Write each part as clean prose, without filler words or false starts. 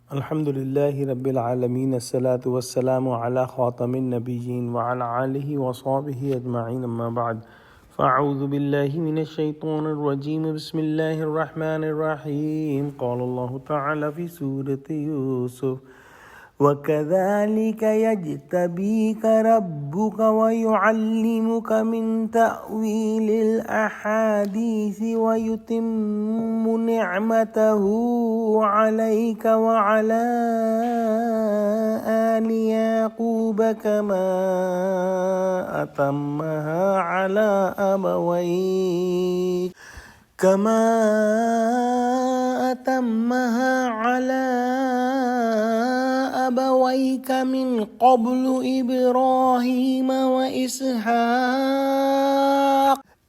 Alhamdulillahi Rabbil Alameen, as-salatu was-salamu ala khatamin nabiyyin wa ala alihi wa sahbihi ajma'in amma ba'd. فأعوذ بالله من الشيطان الرجيم بسم الله الرحمن الرحيم قال الله تعالى في سورة يوسف وكذلك يجتبيك ربك ويعلمك من تأويل الأحاديث ويتم نعمته عليك وعلى آل يعقوب أتمها على أبويك من قبل إبراهيم وإسحاق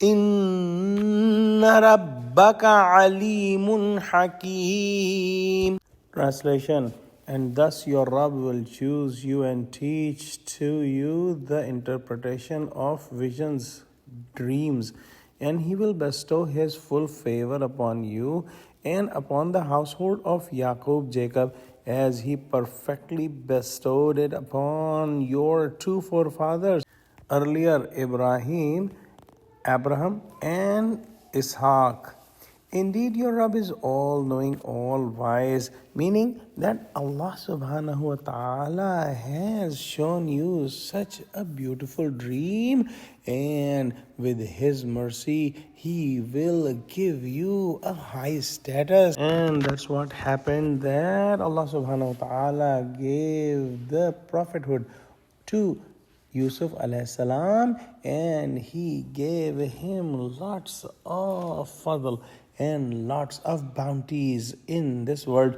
إن ربك عليم حكيم. Translation. And thus your Rabb will choose you and teach to you the interpretation of visions, dreams, and he will bestow his full favor upon you and upon the household of Jacob, Jacob, as he perfectly bestowed it upon your two forefathers. Earlier, Abraham, and Ishaq. Indeed, your Rabb is all-knowing, all-wise, meaning that Allah subhanahu wa ta'ala has shown you such a beautiful dream, and with His mercy, He will give you a high status. And that's what happened, that Allah subhanahu wa ta'ala gave the prophethood to Yusuf alayhi salam, and he gave him lots of fadl and lots of bounties in this world.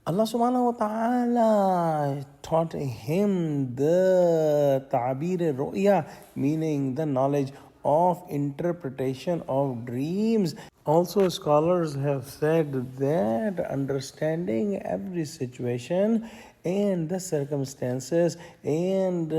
Allah subhanahu wa ta'ala taught him the ta'bir ru'ya, meaning the knowledge of interpretation of dreams. Also, scholars have said that understanding every situation and the circumstances and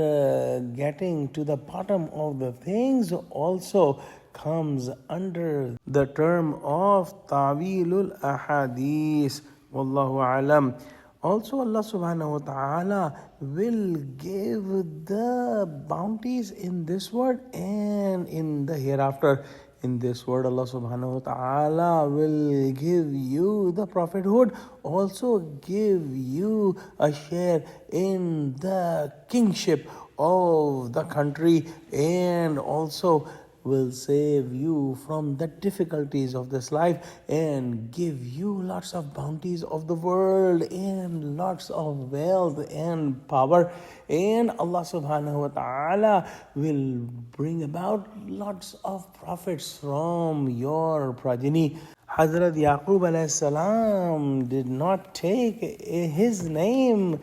getting to the bottom of the things also comes under the term of Ta'wilul Ahadith. Wallahu alam. Also, Allah subhanahu wa ta'ala will give the bounties in this world and in the hereafter. In this world, Allah subhanahu wa ta'ala will give you the prophethood, also give you a share in the kingship of the country, and also will save you from the difficulties of this life and give you lots of bounties of the world and lots of wealth and power. And Allah subhanahu wa ta'ala will bring about lots of prophets from your progeny. Hazrat Yaqub alayhi salam did not take his name,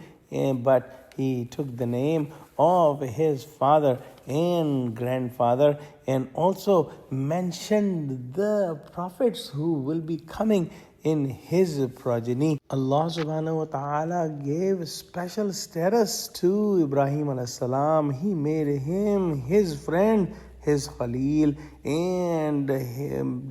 but he took the name of his father and grandfather, and also mentioned the prophets who will be coming in his progeny. Allah subhanahu wa ta'ala gave special status to Ibrahim alayhi salam. He made him his friend, his Khalil, and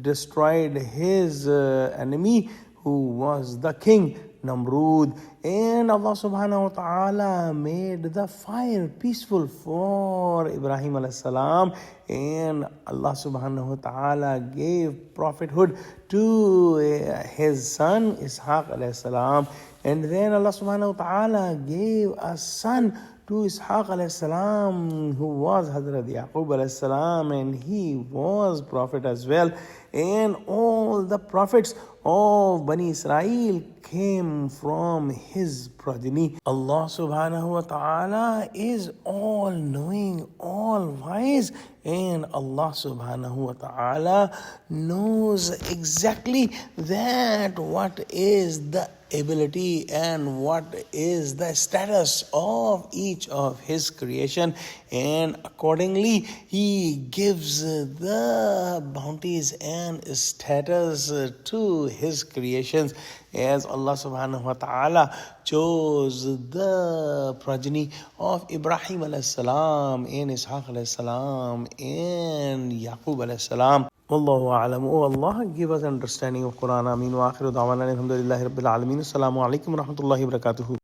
destroyed his enemy, who was the king Namrud. And Allah subhanahu wa ta'ala made the fire peaceful for Ibrahim alayhi salam, and Allah subhanahu wa ta'ala gave prophethood to his son Ishaq alayhi salam. And then Allah subhanahu wa ta'ala gave a son to Ishaq alayhi salam, who was Hazrat Yaqub alayhi salam, and he was prophet as well. And all the prophets of Bani Israel came from his progeny. Allah subhanahu wa ta'ala is all-knowing, all-wise, and Allah subhanahu wa ta'ala knows exactly that what is the ability and what is the status of each of his creation, and accordingly he gives the bounties and status to his creations, as Allah subhanahu wa ta'ala chose the progeny of Ibrahim alayhi salam and Ishaq alayhi salam and Yaqub alayhi salam. Wallahu a'lam. Oh Allah, give us understanding of Quran. Ameen. Wa akhiru da'wana alhamdulillahi rabbil alameen. Assalamu alaikum wa rahmatullahi wa barakatuhu.